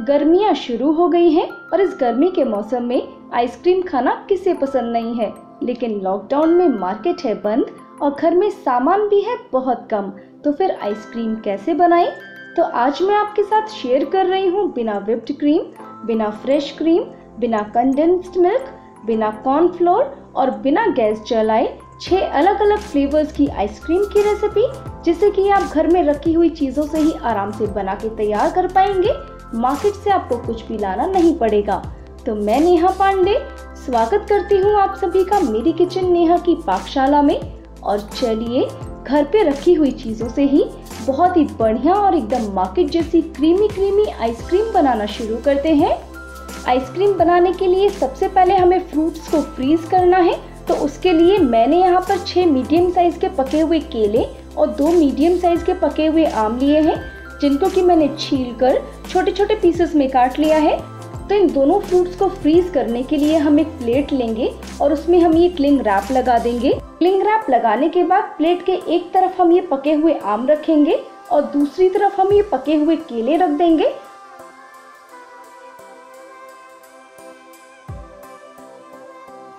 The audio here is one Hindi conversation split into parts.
गर्मियाँ शुरू हो गई हैं और इस गर्मी के मौसम में आइसक्रीम खाना किसे पसंद नहीं है, लेकिन लॉकडाउन में मार्केट है बंद और घर में सामान भी है बहुत कम, तो फिर आइसक्रीम कैसे बनाएं? तो आज मैं आपके साथ शेयर कर रही हूँ बिना व्हिप्ड क्रीम, बिना फ्रेश क्रीम, बिना कंडेंस्ड मिल्क, बिना कॉर्नफ्लोर और बिना गैस जलाए 6 अलग अलग फ्लेवर्स की आइसक्रीम की रेसिपी, जिसे कि आप घर में रखी हुई चीजों से ही आराम से बना के तैयार कर पाएंगे। मार्केट से आपको कुछ भी लाना नहीं पड़ेगा। तो मैं नेहा पांडे स्वागत करती हूँ आप सभी का मेरी किचन नेहा की पाकशाला में। और चलिए घर पे रखी हुई चीजों से ही बहुत ही बढ़िया और एकदम मार्केट जैसी क्रीमी आइसक्रीम बनाना शुरू करते हैं। आइसक्रीम बनाने के लिए सबसे पहले हमें फ्रूट्स को फ्रीज करना है। तो उसके लिए मैंने यहाँ पर 6 मीडियम साइज के पके हुए केले और 2 मीडियम साइज के पके हुए आम लिए हैं, जिनको कि मैंने छील कर छोटे छोटे पीसेस में काट लिया है। तो इन दोनों फ्रूट्स को फ्रीज करने के लिए हम एक प्लेट लेंगे और उसमें हम ये क्लिंग रैप लगा देंगे। क्लिंग रैप लगाने के बाद प्लेट के एक तरफ हम ये पके हुए आम रखेंगे और दूसरी तरफ हम ये पके हुए केले रख देंगे।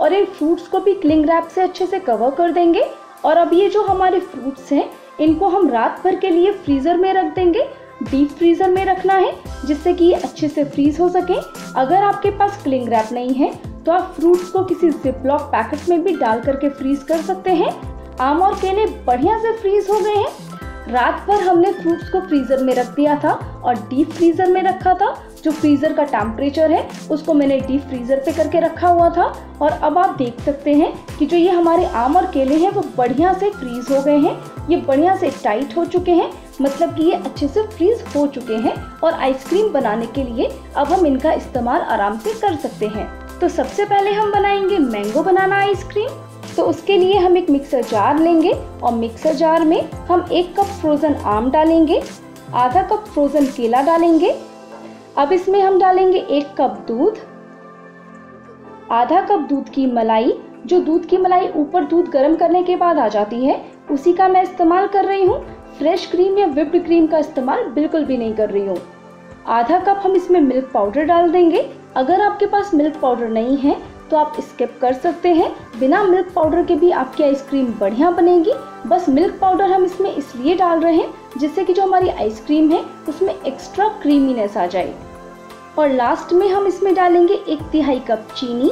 और इन फ्रूट्स को भी क्लिंग रैप से अच्छे से कवर कर देंगे। और अब ये जो हमारे फ्रूट्स हैं, इनको हम रात भर के लिए फ्रीजर में रख देंगे। डीप फ्रीजर में रखना है जिससे कि ये अच्छे से फ्रीज हो सके। अगर आपके पास क्लिंग रैप नहीं है तो आप फ्रूट्स को किसी जिपलॉक पैकेट में भी डाल करके फ्रीज कर सकते हैं। आम और केले बढ़िया से फ्रीज हो गए हैं। रात भर हमने फ्रूट्स को फ्रीजर में रख दिया था और डीप फ्रीजर में रखा था। जो फ्रीजर का टेम्परेचर है उसको मैंने डीप फ्रीजर पे करके रखा हुआ था। और अब आप देख सकते हैं कि जो ये हमारे आम और केले हैं वो बढ़िया से फ्रीज हो गए हैं। ये बढ़िया से टाइट हो चुके हैं, मतलब कि ये अच्छे से फ्रीज हो चुके हैं। और आइसक्रीम बनाने के लिए अब हम इनका इस्तेमाल आराम से कर सकते हैं। तो सबसे पहले हम बनाएंगे मैंगो बनाना आइसक्रीम। तो उसके लिए हम एक मिक्सर जार लेंगे और मिक्सर जार में हम 1 कप फ्रोजन आम डालेंगे, आधा कप फ्रोजन केला डालेंगे। अब इसमें हम डालेंगे 1 कप दूध, आधा कप दूध की मलाई। जो दूध की मलाई ऊपर दूध गर्म करने के बाद आ जाती है, उसी का मैं इस्तेमाल कर रही हूँ। फ्रेश क्रीम या व्हिप्ड क्रीम का इस्तेमाल बिल्कुल भी नहीं कर रही हूँ। आधा कप हम इसमें मिल्क पाउडर डाल देंगे। अगर आपके पास मिल्क पाउडर नहीं है तो आप स्किप कर सकते हैं। बिना मिल्क पाउडर के भी आपकी आइसक्रीम बढ़िया बनेगी। बस मिल्क पाउडर हम इसमें इसलिए डाल रहे हैं जिससे कि जो हमारी आइसक्रीम है उसमें एक्स्ट्रा क्रीमीनेस आ जाए। और लास्ट में हम इसमें डालेंगे 1/3 कप चीनी।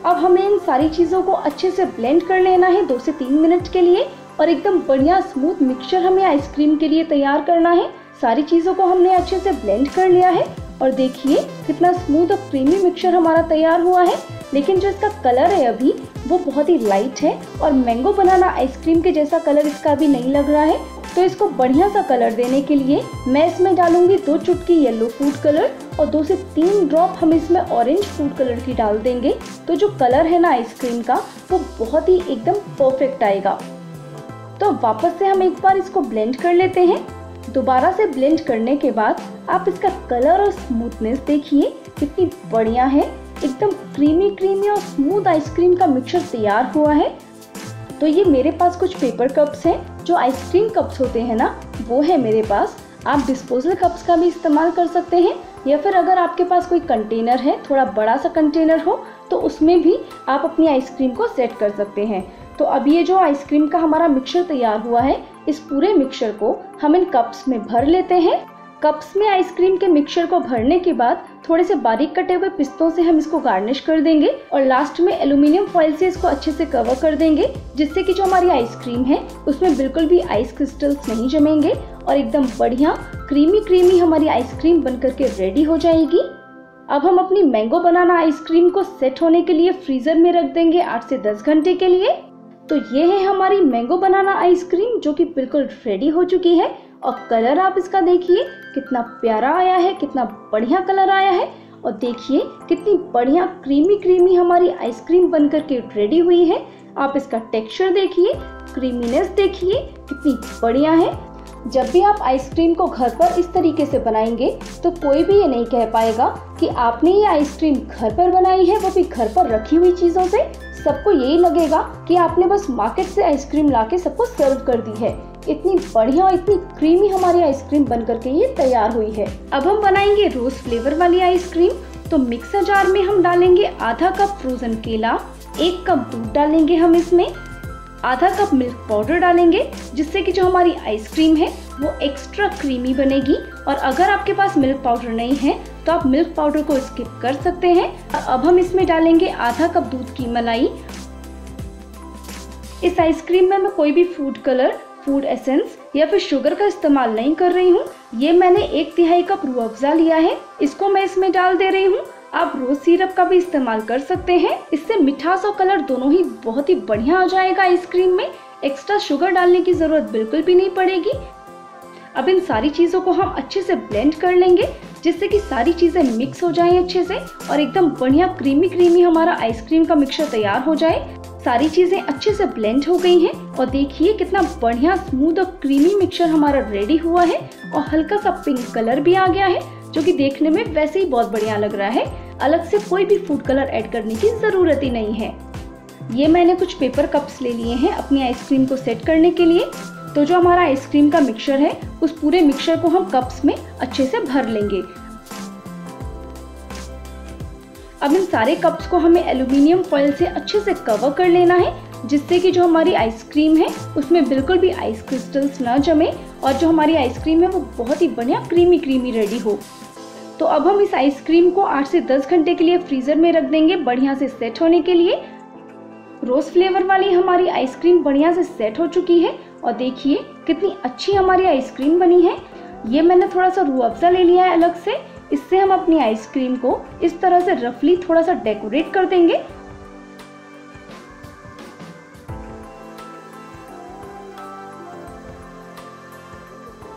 अब हमें इन सारी चीज़ों को अच्छे से ब्लेंड कर लेना है 2 से 3 मिनट के लिए। और एकदम बढ़िया स्मूथ मिक्सचर हमें आइसक्रीम के लिए तैयार करना है। सारी चीज़ों को हमने अच्छे से ब्लेंड कर लिया है और देखिए कितना स्मूथ और क्रीमी मिक्सचर हमारा तैयार हुआ है। लेकिन जो इसका कलर है अभी वो बहुत ही लाइट है और मैंगो बनाना आइसक्रीम के जैसा कलर इसका अभी नहीं लग रहा है। तो इसको बढ़िया सा कलर देने के लिए मैं इसमें डालूंगी 2 चुटकी येलो फूड कलर और 2 से 3 ड्रॉप हम इसमें ऑरेंज फूड कलर की डाल देंगे। तो जो कलर है ना आइसक्रीम का वो बहुत ही एकदम परफेक्ट आएगा। तो वापस से हम एक बार इसको ब्लेंड कर लेते हैं। दोबारा से ब्लेंड करने के बाद आप इसका कलर और स्मूथनेस देखिए कितनी बढ़िया है। एकदम क्रीमी और स्मूथ आइसक्रीम का मिक्सचर तैयार हुआ है। तो ये मेरे पास कुछ पेपर कप्स हैं, जो आइसक्रीम कप्स होते हैं ना वो है मेरे पास। आप डिस्पोजल कप्स का भी इस्तेमाल कर सकते हैं या फिर अगर आपके पास कोई कंटेनर है, थोड़ा बड़ा सा कंटेनर हो, तो उसमें भी आप अपनी आइसक्रीम को सेट कर सकते हैं। तो अब ये जो आइसक्रीम का हमारा मिक्सचर तैयार हुआ है, इस पूरे मिक्सचर को हम इन कप्स में भर लेते हैं। कप्स में आइसक्रीम के मिक्सचर को भरने के बाद थोड़े से बारीक कटे हुए पिस्तों से हम इसको गार्निश कर देंगे और लास्ट में एल्यूमिनियम फॉइल से इसको अच्छे से कवर कर देंगे, जिससे कि जो हमारी आइसक्रीम है उसमें बिल्कुल भी आइस क्रिस्टल्स नहीं जमेंगे और एकदम बढ़िया क्रीमी हमारी आइसक्रीम बनकर के रेडी हो जाएगी। अब हम अपनी मैंगो बनाना आइसक्रीम को सेट होने के लिए फ्रीजर में रख देंगे 8 से 10 घंटे के लिए। तो ये है हमारी मैंगो बनाना आइसक्रीम जो कि बिल्कुल रेडी हो चुकी है। और कलर आप इसका देखिए कितना प्यारा आया है, कितना बढ़िया कलर आया है। और देखिए कितनी बढ़िया क्रीमी हमारी आइसक्रीम बनकर के रेडी हुई है। आप इसका टेक्सचर देखिए, क्रीमीनेस देखिए कितनी बढ़िया है। जब भी आप आइसक्रीम को घर पर इस तरीके से बनाएंगे तो कोई भी ये नहीं कह पाएगा कि आपने ये आइसक्रीम घर पर बनाई है, वो भी घर पर रखी हुई चीज़ों से। सबको यही लगेगा कि आपने बस मार्केट से आइसक्रीम लाके सबको सर्व कर दी है। इतनी बढ़िया और इतनी क्रीमी हमारी आइसक्रीम बनकर के ये तैयार हुई है। अब हम बनाएंगे रोज फ्लेवर वाली आइसक्रीम। तो मिक्सर जार में हम डालेंगे आधा कप फ्रोजन केला, 1 कप दूध डालेंगे हम इसमें, आधा कप मिल्क पाउडर डालेंगे, जिससे कि जो हमारी आइसक्रीम है वो एक्स्ट्रा क्रीमी बनेगी। और अगर आपके पास मिल्क पाउडर नहीं है तो आप मिल्क पाउडर को स्किप कर सकते हैं। अब हम इसमें डालेंगे आधा कप दूध की मलाई। इस आइसक्रीम में मैं कोई भी फूड कलर, फूड एसेंस या फिर शुगर का इस्तेमाल नहीं कर रही हूँ। ये मैंने 1/3 कप रूह अफ़ज़ा लिया है, इसको मैं इसमें डाल दे रही हूँ। आप रोज सिरप का भी इस्तेमाल कर सकते हैं, इससे मिठास और कलर दोनों ही बहुत ही बढ़िया आ जाएगा आइसक्रीम में। एक्स्ट्रा शुगर डालने की जरूरत बिल्कुल भी नहीं पड़ेगी। अब इन सारी चीजों को हम अच्छे से ब्लेंड कर लेंगे, जिससे कि सारी चीजें मिक्स हो जाएं अच्छे से और एकदम बढ़िया क्रीमी क्रीमी हमारा आइसक्रीम का मिक्सचर तैयार हो जाए। सारी चीजें अच्छे से ब्लेंड हो गई हैं और देखिए कितना बढ़िया स्मूथ और क्रीमी मिक्सचर हमारा रेडी हुआ है और हल्का सा पिंक कलर भी आ गया है, जो कि देखने में वैसे ही बहुत बढ़िया लग रहा है। अलग से कोई भी फूड कलर ऐड करने की जरूरत ही नहीं है। ये मैंने कुछ पेपर कप्स ले लिए हैं अपनी आइसक्रीम को सेट करने के लिए। तो जो हमारा आइसक्रीम का मिक्सचर है उस पूरे मिक्सचर को हम कप्स में अच्छे से भर लेंगे। अब इन सारे कप्स को हमें एल्युमिनियम फॉइल से अच्छे से कवर कर लेना है, जिससे कि जो हमारी आइसक्रीम है उसमें बिल्कुल भी आइस क्रिस्टल्स ना जमे और जो हमारी आइसक्रीम है वो बहुत ही बढ़िया क्रीमी क्रीमी रेडी हो। तो अब हम इस आइसक्रीम को 8 से 10 घंटे के लिए फ्रीजर में रख देंगे बढ़िया से सेट होने के लिए। रोज फ्लेवर वाली हमारी आइसक्रीम बढ़िया से सेट हो चुकी है और देखिए कितनी अच्छी हमारी आइसक्रीम बनी है। ये मैंने थोड़ा सा रूह अफ़ज़ा ले लिया है अलग से, इससे हम अपनी आइसक्रीम को इस तरह से रफली थोड़ा सा डेकोरेट कर देंगे।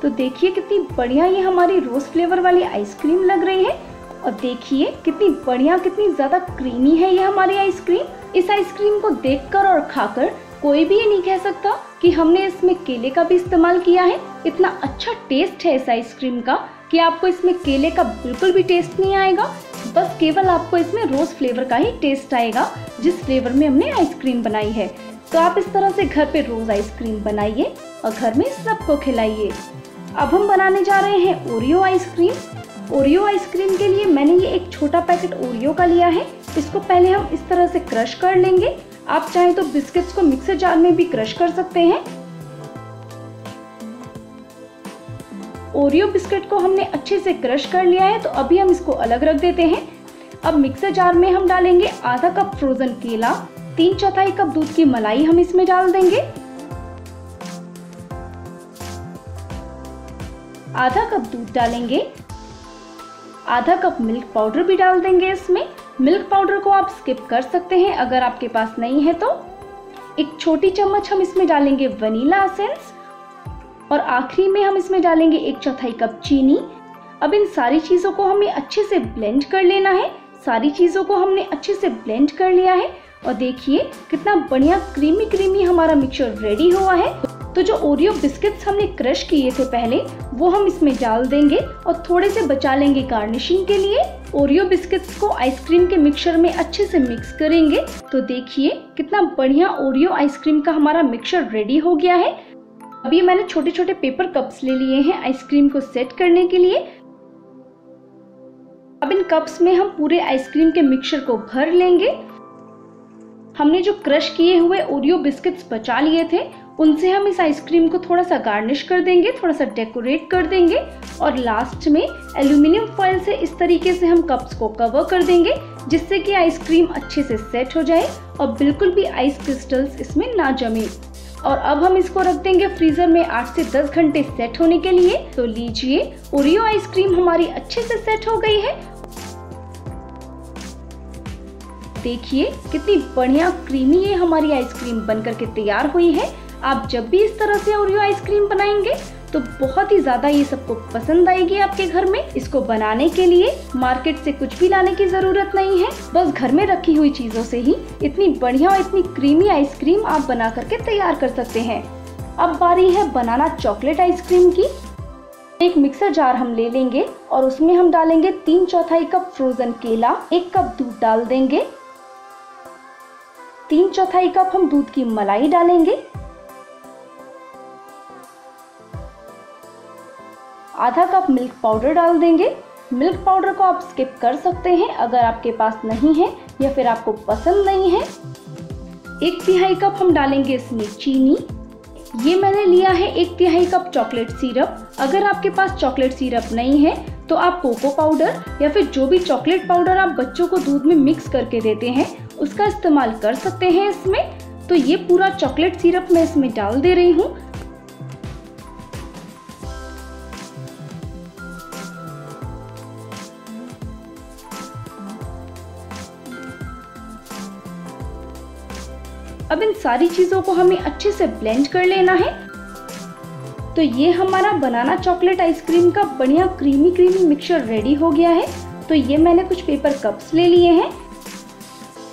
तो देखिए कितनी बढ़िया ये हमारी रोज फ्लेवर वाली आइसक्रीम लग रही है और देखिए कितनी बढ़िया, कितनी ज्यादा क्रीमी है ये हमारी आइसक्रीम। इस आइसक्रीम को देखकर और खाकर कोई भी ये नहीं कह सकता कि हमने इसमें केले का भी इस्तेमाल किया है। इतना अच्छा टेस्ट है इस आइसक्रीम का कि आपको इसमें केले का बिल्कुल भी टेस्ट नहीं आएगा। बस केवल आपको इसमें रोज फ्लेवर का ही टेस्ट आएगा, जिस फ्लेवर में हमने आइसक्रीम बनाई है। तो आप इस तरह से घर पे रोज आइसक्रीम बनाइए और घर में सबको खिलाइए। अब हम बनाने जा रहे हैं ओरियो आइसक्रीम। ओरियो आइसक्रीम के लिए मैंने ये एक छोटा पैकेट ओरियो का लिया है। इसको पहले हम इस तरह से क्रश कर लेंगे। आप चाहें तो बिस्किट्स को मिक्सर जार में भी क्रश कर सकते हैं। ओरियो बिस्किट को हमने अच्छे से क्रश कर लिया है, तो अभी हम इसको अलग रख देते हैं। अब मिक्सर जार में हम डालेंगे आधा कप फ्रोजन केला, 3/4 कप दूध की मलाई हम इसमें डाल देंगे, आधा कप दूध डालेंगे, आधा कप मिल्क पाउडर भी डाल देंगे इसमें। मिल्क पाउडर को आप स्किप कर सकते हैं अगर आपके पास नहीं है तो। एक छोटी चम्मच हम इसमें डालेंगे वनीला एसेंस और आखिरी में हम इसमें डालेंगे 1/4 कप चीनी। अब इन सारी चीजों को हमें अच्छे से ब्लेंड कर लेना है। सारी चीजों को हमने अच्छे से ब्लेंड कर लिया है और देखिए कितना बढ़िया क्रीमी क्रीमी हमारा मिक्सचर रेडी हुआ है। तो जो ओरियो बिस्किट्स हमने क्रश किए थे पहले, वो हम इसमें डाल देंगे और थोड़े से बचा लेंगे गार्निशिंग के लिए। ओरियो बिस्किट्स को आइसक्रीम के मिक्सचर में अच्छे से मिक्स करेंगे। तो देखिए कितना बढ़िया ओरियो आइसक्रीम का हमारा मिक्सचर रेडी हो गया है। अभी मैंने छोटे छोटे पेपर कप्स ले लिए हैं आइसक्रीम को सेट करने के लिए। अब इन कप्स में हम पूरे आइसक्रीम के मिक्सचर को भर लेंगे। हमने जो क्रश किए हुए ओरियो बिस्किट्स बचा लिए थे, उनसे हम इस आइसक्रीम को थोड़ा सा गार्निश कर देंगे, थोड़ा सा डेकोरेट कर देंगे और लास्ट में एल्युमिनियम फॉइल से इस तरीके से हम कप्स को कवर कर देंगे, जिससे कि आइसक्रीम अच्छे से सेट हो जाए और बिल्कुल भी आइस क्रिस्टल्स इसमें ना जमे। और अब हम इसको रख देंगे फ्रीजर में 8 से 10 घंटे सेट होने के लिए। तो लीजिए, ओरियो आइसक्रीम हमारी अच्छे से सेट हो गई है। देखिए कितनी बढ़िया क्रीमी ये हमारी आइसक्रीम बनकर के तैयार हुई है। आप जब भी इस तरह से ओरियो आइसक्रीम बनाएंगे तो बहुत ही ज्यादा ये सबको पसंद आएगी आपके घर में। इसको बनाने के लिए मार्केट से कुछ भी लाने की जरूरत नहीं है, बस घर में रखी हुई चीजों से ही इतनी बढ़िया और इतनी क्रीमी आइसक्रीम आप बना करके तैयार कर सकते हैं। अब बारी है बनाना चॉकलेट आइसक्रीम की। एक मिक्सर जार हम ले लेंगे और उसमें हम डालेंगे 3/4 कप फ्रोजन केला, 1 कप दूध डाल देंगे, 3/4 कप हम दूध की मलाई डालेंगे, आधा कप मिल्क पाउडर डाल देंगे। मिल्क पाउडर को आप स्किप कर सकते हैं अगर आपके पास नहीं है या फिर आपको पसंद नहीं है। 1/3 कप हम डालेंगे इसमें चीनी। ये मैंने लिया है 1/3 कप चॉकलेट सिरप। अगर आपके पास चॉकलेट सिरप नहीं है तो आप कोको पाउडर या फिर जो भी चॉकलेट पाउडर आप बच्चों को दूध में मिक्स करके देते हैं उसका इस्तेमाल कर सकते हैं इसमें। तो ये पूरा चॉकलेट सिरप मैं इसमें डाल दे रही हूँ। अब इन सारी चीजों को हमें अच्छे से ब्लेंड कर लेना है। तो ये हमारा बनाना चॉकलेट आइसक्रीम का बढ़िया क्रीमी मिक्सचर रेडी हो गया है। तो ये मैंने कुछ पेपर कप्स ले लिए हैं।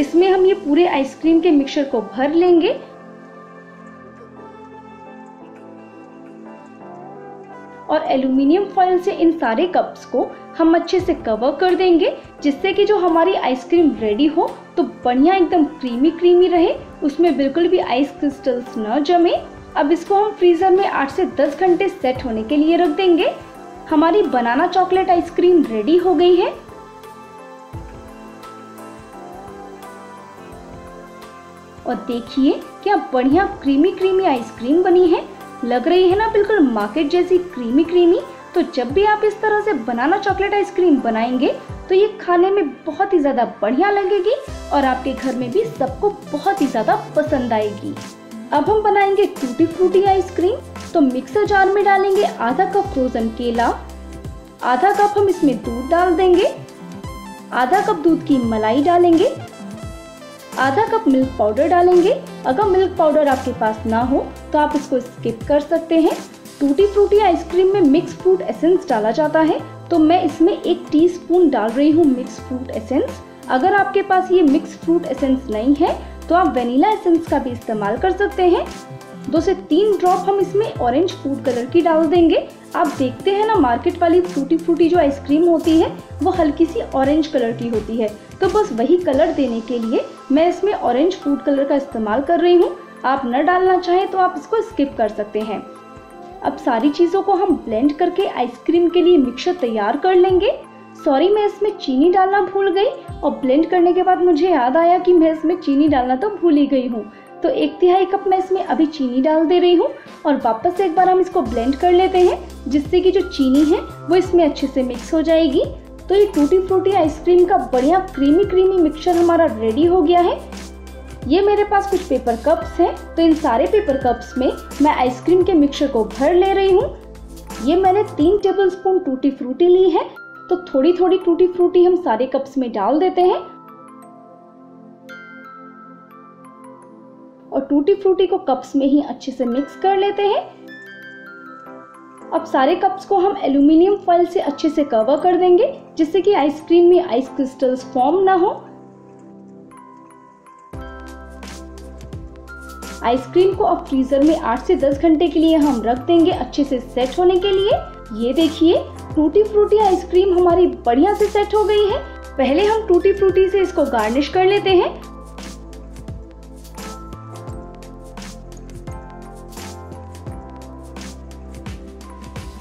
इसमें हम ये पूरे आइसक्रीम के मिक्सचर को भर लेंगे। और एल्युमिनियम फॉइल से इन सारे कप्स को हम अच्छे से कवर कर देंगे, जिससे कि जो हमारी आइसक्रीम रेडी हो तो बढ़िया एकदम क्रीमी रहे, उसमें बिल्कुल भी आइस क्रिस्टल्स न जमे। अब इसको हम फ्रीजर में 8 से 10 घंटे सेट होने के लिए रख देंगे। हमारी बनाना चॉकलेट आइसक्रीम रेडी हो गई है। और देखिए क्या बढ़िया क्रीमी आइसक्रीम बनी है। लग रही है ना बिल्कुल मार्केट जैसी क्रीमी। तो जब भी आप इस तरह से बनाना चॉकलेट आइसक्रीम बनाएंगे तो ये खाने में बहुत ही ज्यादा बढ़िया लगेगी और आपके घर में भी सबको बहुत ही ज्यादा पसंद आएगी। अब हम बनाएंगे टूटी फ्रूटी आइसक्रीम। तो मिक्सर जार में डालेंगे आधा कप फ्रोजन केला, आधा कप हम इसमें दूध डाल देंगे, आधा कप दूध की मलाई डालेंगे, आधा कप मिल्क पाउडर डालेंगे। अगर मिल्क पाउडर आपके पास ना हो तो आप इसको स्किप कर सकते हैं। टूटी फ्रूटी आइसक्रीम में मिक्स फ्रूट एसेंस डाला जाता है, तो मैं इसमें 1 टीस्पून डाल रही हूँ मिक्स फ्रूट एसेंस। अगर आपके पास ये मिक्स फ्रूट एसेंस नहीं है तो आप वेनिला एसेंस का भी इस्तेमाल कर सकते हैं। 2 से 3 ड्रॉप हम इसमें ऑरेंज फूड कलर की डाल देंगे। आप देखते हैं ना मार्केट वाली टूटी फ्रूटी जो आइसक्रीम होती है वो हल्की सी ऑरेंज कलर की होती है, तो बस वही कलर देने के लिए मैं इसमें ऑरेंज फूड कलर का इस्तेमाल कर रही हूँ। आप न डालना चाहें तो आप इसको स्किप कर सकते हैं। अब सारी चीजों को हम ब्लेंड करके आइसक्रीम के लिए मिक्सचर तैयार कर लेंगे। सॉरी, मैं इसमें चीनी डालना भूल गई और ब्लेंड करने के बाद मुझे याद आया कि मैं इसमें चीनी डालना तो भूल ही गई हूँ। तो 1/3 कप मैं इसमें अभी चीनी डाल दे रही हूँ और वापस से एक बार हम इसको ब्लेंड कर लेते हैं, जिससे कि जो चीनी है वो इसमें अच्छे से मिक्स हो जाएगी। तो ये टूटी फ्रूटी आइसक्रीम का बढ़िया क्रीमी मिक्सचर हमारा रेडी हो गया है। ये मेरे पास कुछ पेपर कप्स हैं, तो इन सारे पेपर कप्स में मैं आइसक्रीम के मिक्सचर को भर ले रही हूँ। ये मैंने 3 टेबलस्पून टूटी फ्रूटी ली है, तो थोड़ी टूटी फ्रूटी हम सारे कप्स में डाल देते हैं और टूटी फ्रूटी को कप्स में ही अच्छे से मिक्स कर लेते हैं। अब सारे कप्स को हम एल्युमिनियम फॉइल से अच्छे से कवर कर देंगे, जिससे कि आइसक्रीम में आइस क्रिस्टल्स फॉर्म ना हो। आइसक्रीम को अब फ्रीजर में 8 से 10 घंटे के लिए हम रख देंगे अच्छे से सेट होने के लिए। ये देखिए टूटी फ्रूटी आइसक्रीम हमारी बढ़िया से सेट हो गई है। पहले हम टूटी फ्रूटी से इसको गार्निश कर लेते हैं।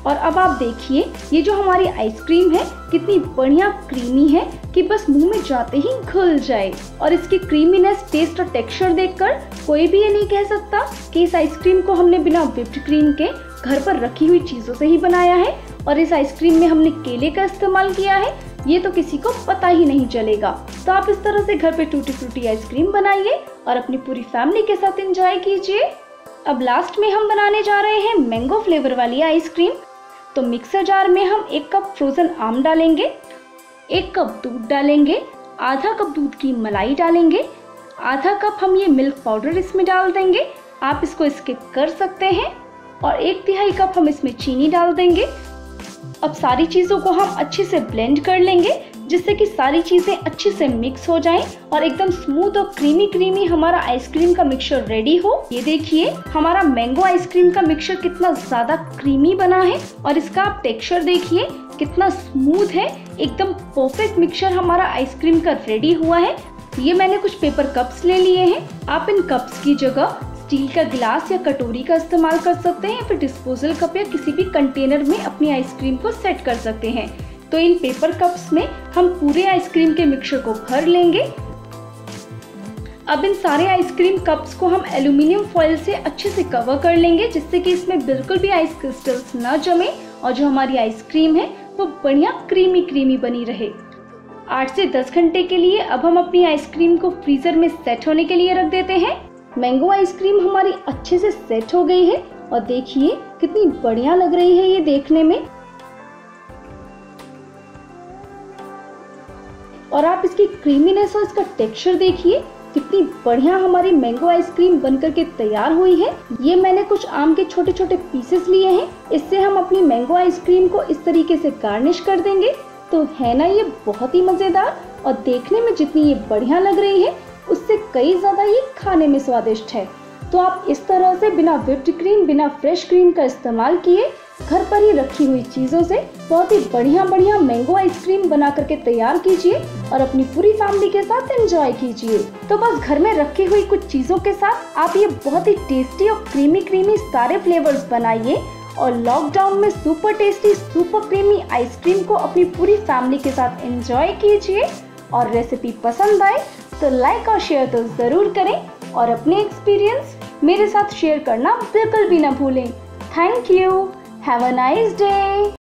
और अब आप देखिए ये जो हमारी आइसक्रीम है कितनी बढ़िया क्रीमी है कि बस मुंह में जाते ही घुल जाए। और इसकी क्रीमीनेस, टेस्ट और टेक्सचर देखकर कोई भी ये नहीं कह सकता कि इस आइसक्रीम को हमने बिना व्हिप्ड क्रीम के घर पर रखी हुई चीजों से ही बनाया है और इस आइसक्रीम में हमने केले का इस्तेमाल किया है, ये तो किसी को पता ही नहीं चलेगा। तो आप इस तरह से घर पे टूटी फ्रूटी आइसक्रीम बनाइए और अपनी पूरी फैमिली के साथ एंजॉय कीजिए। अब लास्ट में हम बनाने जा रहे हैं मैंगो फ्लेवर वाली आइसक्रीम। तो मिक्सर जार में हम 1 कप फ्रोजन आम डालेंगे, 1 कप दूध डालेंगे, आधा कप दूध की मलाई डालेंगे, आधा कप हम ये मिल्क पाउडर इसमें डाल देंगे। आप इसको स्किप कर सकते हैं। और 1/3 कप हम इसमें चीनी डाल देंगे। अब सारी चीजों को हम अच्छे से ब्लेंड कर लेंगे, जिससे कि सारी चीजें अच्छे से मिक्स हो जाएं और एकदम स्मूथ और क्रीमी हमारा आइसक्रीम का मिक्सचर रेडी हो। ये देखिए हमारा मैंगो आइसक्रीम का मिक्सचर कितना ज्यादा क्रीमी बना है और इसका आप टेक्सचर देखिए कितना स्मूथ है। एकदम परफेक्ट मिक्सचर हमारा आइसक्रीम का रेडी हुआ है। ये मैंने कुछ पेपर कप्स ले लिए हैं। आप इन कप्स की जगह स्टील का गिलास या कटोरी का इस्तेमाल कर सकते हैं, या फिर डिस्पोजल कप या किसी भी कंटेनर में अपनी आइसक्रीम को सेट कर सकते हैं। तो इन पेपर कप्स में हम पूरे आइसक्रीम के मिक्सचर को भर लेंगे। अब इन सारे आइसक्रीम कप्स को हम एल्यूमिनियम फॉइल से अच्छे से कवर कर लेंगे, जिससे कि इसमें बिल्कुल भी आइस क्रिस्टल्स न जमे और जो हमारी आइसक्रीम है वो बढ़िया क्रीमी क्रीमी बनी रहे। 8 से 10 घंटे के लिए अब हम अपनी आइसक्रीम को फ्रीजर में सेट होने के लिए रख देते हैं। मैंगो आइसक्रीम हमारी अच्छे से सेट हो गई है और देखिए कितनी बढ़िया लग रही है ये देखने में। और आप इसकी क्रीमीनेस और इसका टेक्सचर देखिए कितनी बढ़िया हमारी मैंगो आइसक्रीम बनकर के तैयार हुई है। ये मैंने कुछ आम के छोटे छोटे पीसेस लिए हैं, इससे हम अपनी मैंगो आइसक्रीम को इस तरीके से गार्निश कर देंगे। तो है ना ये बहुत ही मजेदार, और देखने में जितनी ये बढ़िया लग रही है उससे कई ज्यादा ये खाने में स्वादिष्ट है। तो आप इस तरह से बिना व्हिप्ड क्रीम, बिना फ्रेश क्रीम का इस्तेमाल किए घर पर ही रखी हुई चीजों से बहुत ही बढ़िया बढ़िया मैंगो आइसक्रीम बना करके तैयार कीजिए और अपनी पूरी फैमिली के साथ एंजॉय कीजिए। तो बस घर में रखी हुई कुछ चीजों के साथ आप ये बहुत ही टेस्टी और क्रीमी क्रीमी सारे फ्लेवर्स बनाइए और लॉकडाउन में super tasty super creamy ice cream को अपनी पूरी फैमिली के साथ एंजॉय कीजिए। और रेसिपी पसंद आए तो लाइक और शेयर तो जरूर करें और अपने एक्सपीरियंस मेरे साथ शेयर करना बिल्कुल भी ना भूलें। Thank you. Have a nice day.